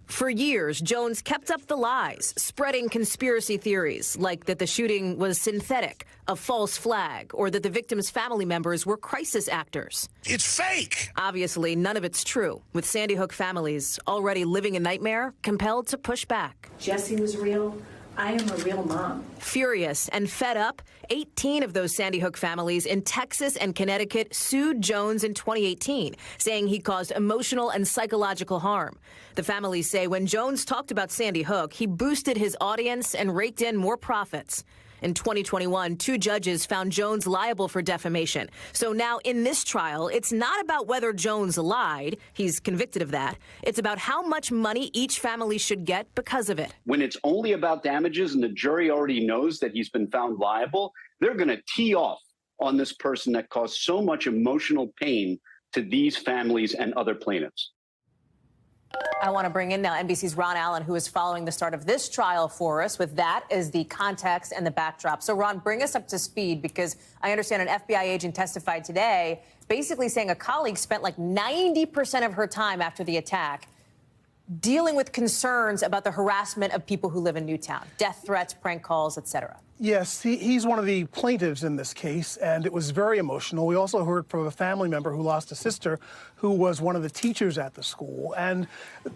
For years, Jones kept up the lies, spreading conspiracy theories like that the shooting was synthetic, a false flag, or that the victims' family members were crisis actors. It's fake. Obviously, none of it's true, with Sandy Hook families already living a nightmare, compelled to push back. Jesse was real. I am a real mom. Furious and fed up, 18 of those Sandy Hook families in Texas and Connecticut sued Jones in 2018, saying he caused emotional and psychological harm. The families say when Jones talked about Sandy Hook, he boosted his audience and raked in more profits. In 2021, 2 judges found Jones liable for defamation. So now in this trial, it's not about whether Jones lied. He's convicted of that. It's about how much money each family should get because of it. When it's only about damages and the jury already knows that he's been found liable, they're going to tee off on this person that caused so much emotional pain to these families and other plaintiffs. I want to bring in now NBC's Ron Allen, who is following the start of this trial for us, with that as the context and the backdrop. So, Ron, bring us up to speed, because I understand an FBI agent testified today basically saying a colleague spent like 90% of her time after the attack dealing with concerns about the harassment of people who live in Newtown, death threats, prank calls, etc. Yes, he's one of the plaintiffs in this case, and it was very emotional. We also heard from a family member who lost a sister who was one of the teachers at the school. And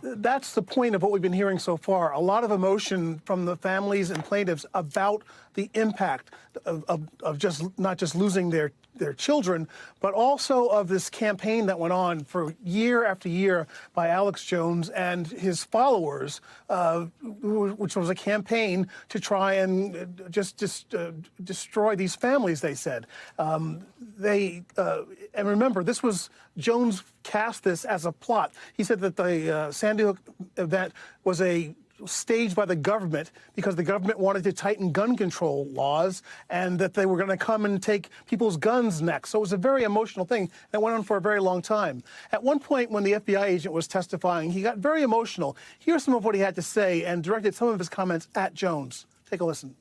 that's the point of what we've been hearing so far. A lot of emotion from the families and plaintiffs about the impact of just not just losing their children, but also of this campaign that went on for year after year by Alex Jones and his followers, which was a campaign to try and just destroy these families, they said. And remember, this was Jones cast this as a plot. He said that the Sandy Hook event was staged by the government because the government wanted to tighten gun control laws and that they were going to come and take people's guns next. So it was a very emotional thing that went on for a very long time. At one point when the FBI agent was testifying, he got very emotional. Here's some of what he had to say and directed some of his comments at Jones. Take a listen.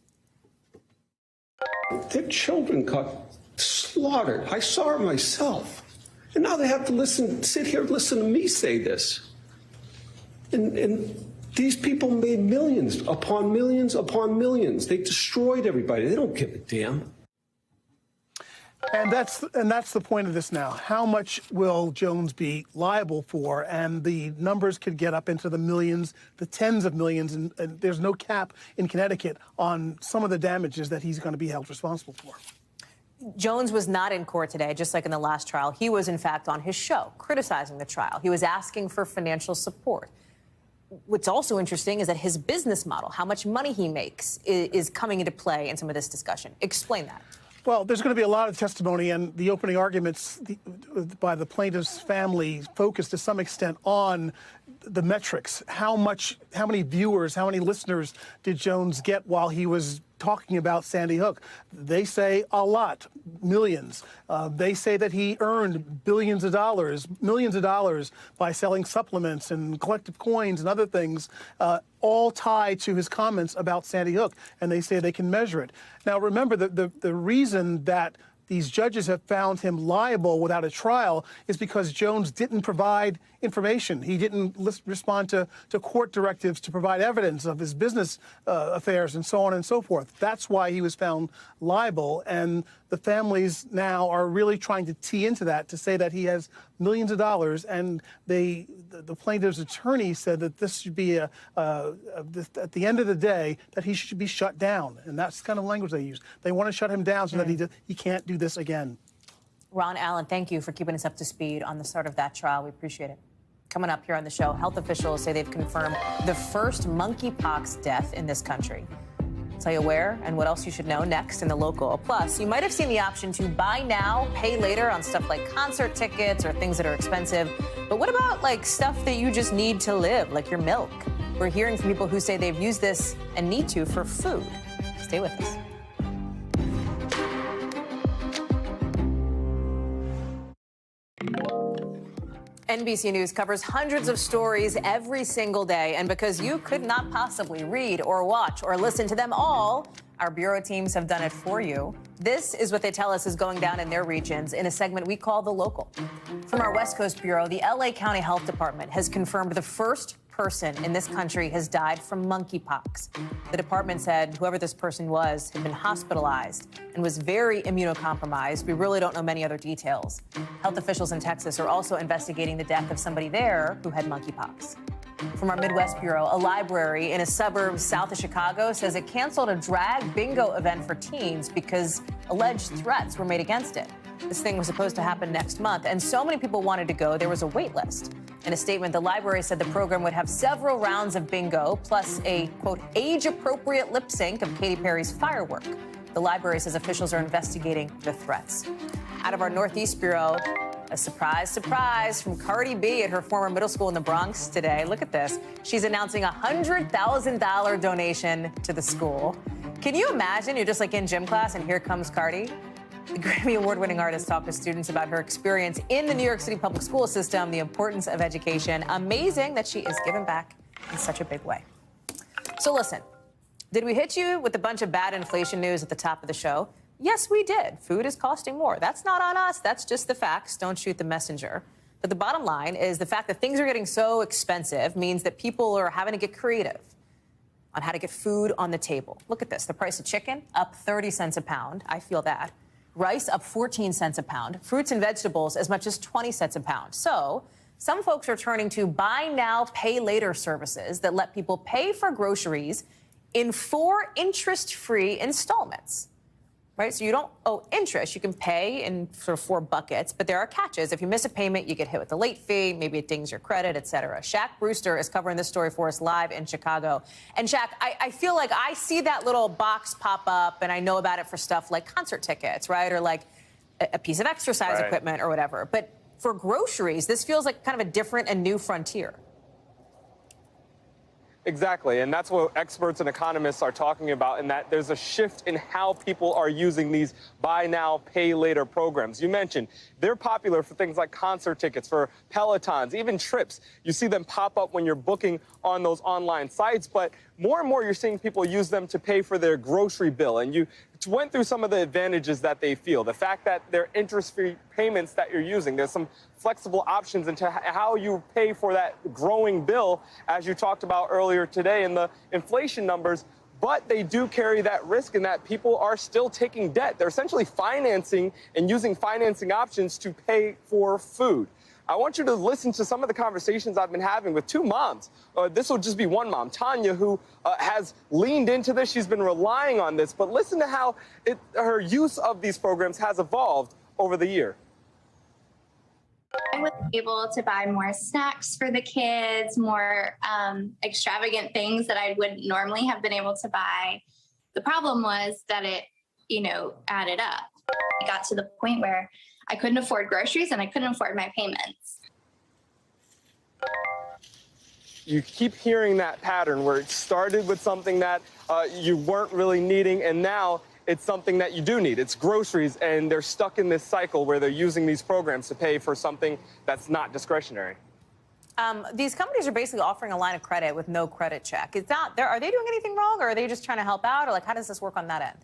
Their children got slaughtered. I saw it myself. And now they have to sit here and listen to me say this. And these people made millions upon millions upon millions. They destroyed everybody. They don't give a damn. And that's the point of this now. How much will Jones be liable for? And the numbers could get up into the millions, the tens of millions, and there's no cap in Connecticut on some of the damages that he's going to be held responsible for. Jones was not in court today, just like in the last trial. He was, in fact, on his show, criticizing the trial. He was asking for financial support. What's also interesting is that his business model, how much money he makes, is coming into play in some of this discussion. Explain that. Well, there's going to be a lot of testimony, and the opening arguments by the plaintiff's family focus to some extent on the metrics. How many viewers, how many listeners did Jones get while he was talking about Sandy Hook? They say a lot, millions. They say that he earned billions of dollars, millions of dollars by selling supplements and collective coins and other things, all tied to his comments about Sandy Hook, and they say they can measure it. Now, remember, the reason that these judges have found him liable without a trial is because Jones didn't provide information. He didn't respond to court directives to provide evidence of his business affairs and so on and so forth. That's why he was found liable, and the families now are really trying to tee into that to say that he has millions of dollars, and the plaintiff's attorney said that this should be at the end of the day that he should be shut down, and that's the kind of language they use. They want to shut him down so that he can't do this again. Ron Allen, thank you for keeping us up to speed on the start of that trial. We appreciate it. Coming up here on the show, health officials say they've confirmed the first monkeypox death in this country. I'll tell you where and what else you should know next in the local. Plus, you might have seen the option to buy now, pay later on stuff like concert tickets or things that are expensive. But what about like stuff that you just need to live, like your milk? We're hearing from people who say they've used this and need to for food. Stay with us. NBC News covers hundreds of stories every single day, and because you could not possibly read or watch or listen to them all, our bureau teams have done it for you. This is what they tell us is going down in their regions in a segment we call The Local. From our West Coast Bureau, the LA County Health Department has confirmed the first person in this country has died from monkeypox. The department said whoever this person was had been hospitalized and was very immunocompromised. We really don't know many other details. Health officials in Texas are also investigating the death of somebody there who had monkeypox. From our Midwest Bureau, a library in a suburb south of Chicago says it canceled a drag bingo event for teens because alleged threats were made against it. This thing was supposed to happen next month, and so many people wanted to go, there was a wait list. In a statement, the library said the program would have several rounds of bingo, plus a, quote, age-appropriate lip sync of Katy Perry's Firework. The library says officials are investigating the threats. Out of our Northeast Bureau, a surprise from Cardi B at her former middle school in the Bronx today. Look at this. She's announcing a $100,000 donation to the school. Can you imagine? You're just like in gym class and here comes Cardi. The Grammy Award-winning artist talked to students about her experience in the New York City public school system, the importance of education. Amazing that she is giving back in such a big way. So listen, did we hit you with a bunch of bad inflation news at the top of the show? Yes, we did. Food is costing more. That's not on us. That's just the facts. Don't shoot the messenger. But the bottom line is the fact that things are getting so expensive means that people are having to get creative on how to get food on the table. Look at this. The price of chicken up 30 cents a pound. I feel that. Rice up 14 cents a pound. Fruits and vegetables as much as 20 cents a pound. So some folks are turning to buy now, pay later services that let people pay for groceries in 4 interest-free installments. Right? So you don't owe interest. You can pay in sort of 4 buckets, but there are catches. If you miss a payment, you get hit with a late fee. Maybe it dings your credit, et cetera. Shaq Brewster is covering this story for us live in Chicago. And Shaq, I feel like I see that little box pop up, and I know about it for stuff like concert tickets, right? Or like a piece of exercise equipment or whatever. But for groceries, this feels like kind of a different and new frontier. Exactly, and that's what experts and economists are talking about, in that there's a shift in how people are using these buy now, pay later programs. You mentioned they're popular for things like concert tickets, for Pelotons, even trips. You see them pop up when you're booking on those online sites, but more and more you're seeing people use them to pay for their grocery bill. And you went through some of the advantages that they feel. The fact that they're interest-free payments that you're using. There's some flexible options into how you pay for that growing bill, as you talked about earlier today in the inflation numbers. But they do carry that risk in that people are still taking debt. They're essentially financing and using financing options to pay for food. I want you to listen to some of the conversations I've been having with 2 moms. This will just be one mom, Tanya, who has leaned into this. She's been relying on this. But listen to how her use of these programs has evolved over the year. I was able to buy more snacks for the kids, more extravagant things that I wouldn't normally have been able to buy. The problem was that it, added up. It got to the point where I couldn't afford groceries and I couldn't afford my payments. You keep hearing that pattern where it started with something that you weren't really needing, and now it's something that you do need. It's groceries, and they're stuck in this cycle where they're using these programs to pay for something that's not discretionary. These companies are basically offering a line of credit with no credit check. Are they doing anything wrong, or are they just trying to help out, or how does this work on that end?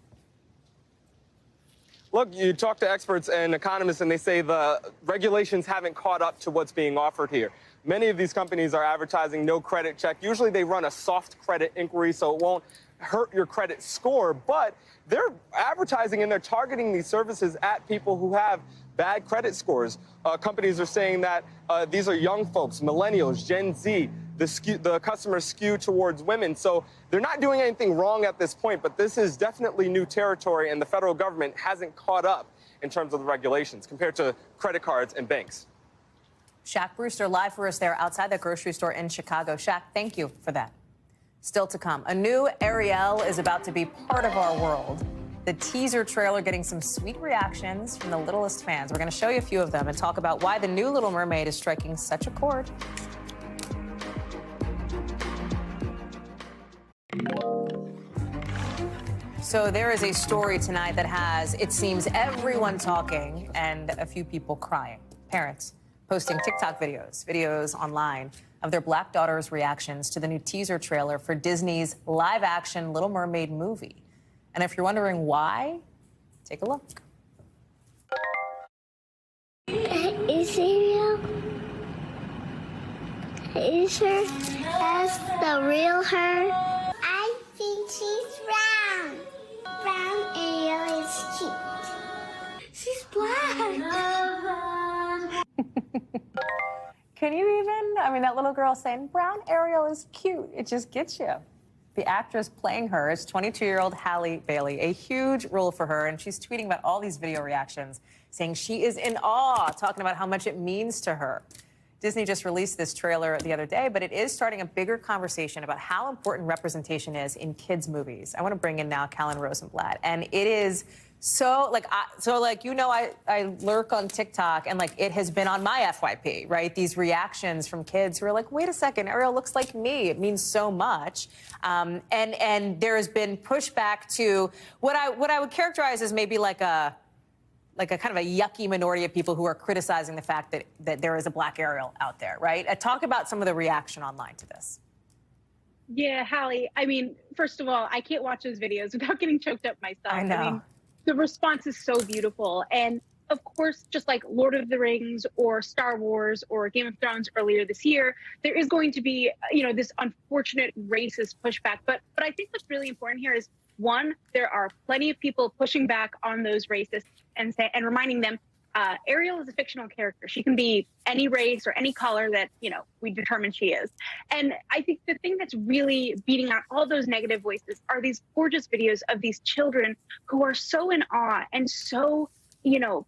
Look, you talk to experts and economists, and they say the regulations haven't caught up to what's being offered here. Many of these companies are advertising no credit check. Usually they run a soft credit inquiry, so it won't hurt your credit score, but they're advertising and they're targeting these services at people who have bad credit scores. Companies are saying that these are young folks, millennials, Gen Z. The customers skew towards women. So they're not doing anything wrong at this point, but this is definitely new territory, and the federal government hasn't caught up in terms of the regulations compared to credit cards and banks. Shaq Brewster live for us there outside the grocery store in Chicago. Shaq, thank you for that. Still to come, a new Ariel is about to be part of our world. The teaser trailer getting some sweet reactions from the littlest fans. We're going to show you a few of them and talk about why the new Little Mermaid is striking such a chord. So there is a story tonight that has, it seems, everyone talking and a few people crying. Parents posting TikTok videos online of their Black daughters' reactions to the new teaser trailer for Disney's live-action Little Mermaid movie. And if you're wondering why, take a look. Is Ariel? Is her as the real her? I think she's brown. Brown Ariel is cute. She's black. Can you even? I mean, that little girl saying, Brown Ariel is cute. It just gets you. The actress playing her is 22-year-old Hallie Bailey, a huge role for her, and she's tweeting about all these video reactions, saying she is in awe, talking about how much it means to her. Disney just released this trailer the other day, but it is starting a bigger conversation about how important representation is in kids' movies. I want to bring in now Callan Rosenblatt, and it is so, I lurk on TikTok, and, it has been on my FYP, right? These reactions from kids who are like, wait a second, Ariel looks like me. It means so much. And there has been pushback to what I would characterize as maybe like a kind of a yucky minority of people who are criticizing the fact that there is a black Ariel out there, right? Talk about some of the reaction online to this. Yeah, Hallie, I mean, first of all, I can't watch those videos without getting choked up myself. I know. I mean, the response is so beautiful. And of course, just like Lord of the Rings or Star Wars or Game of Thrones earlier this year, there is going to be, this unfortunate racist pushback. But I think what's really important here is, one, there are plenty of people pushing back on those racists and reminding them, Ariel is a fictional character. She can be any race or any color that, we determine she is. And I think the thing that's really beating out all those negative voices are these gorgeous videos of these children who are so in awe and so,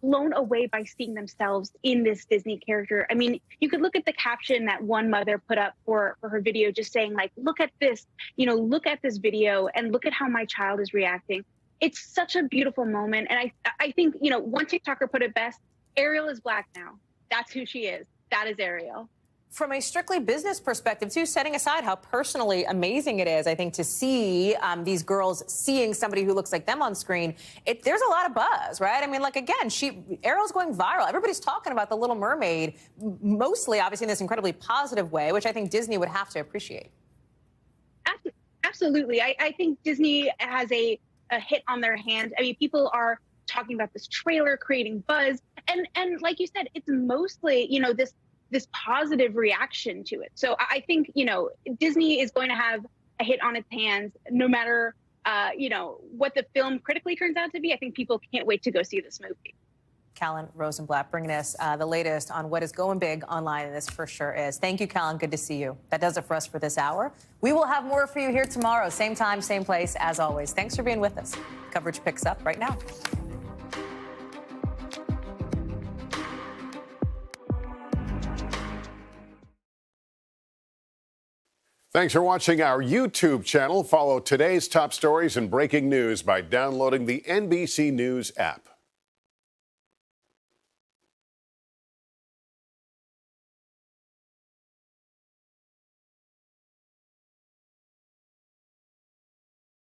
blown away by seeing themselves in this Disney character. I mean, you could look at the caption that one mother put up for her video, just saying, look at this, look at this video and look at how my child is reacting. It's such a beautiful moment. And I think, one TikToker put it best, Ariel is black now. That's who she is. That is Ariel. From a strictly business perspective, too, setting aside how personally amazing it is, I think, to see these girls seeing somebody who looks like them on screen, there's a lot of buzz, right? I mean, again, Ariel's going viral. Everybody's talking about The Little Mermaid, mostly, obviously, in this incredibly positive way, which I think Disney would have to appreciate. Absolutely. I think Disney has a hit on their hands. I mean, people are talking about this trailer creating buzz. And like you said, it's mostly, this positive reaction to it. So I think, Disney is going to have a hit on its hands no matter, what the film critically turns out to be. I think people can't wait to go see this movie. Callan Rosenblatt bringing us the latest on what is going big online, and this for sure is. Thank you, Callan. Good to see you. That does it for us for this hour. We will have more for you here tomorrow. Same time, same place, as always. Thanks for being with us. Coverage picks up right now. Thanks for watching our YouTube channel. Follow today's top stories and breaking news by downloading the NBC News app.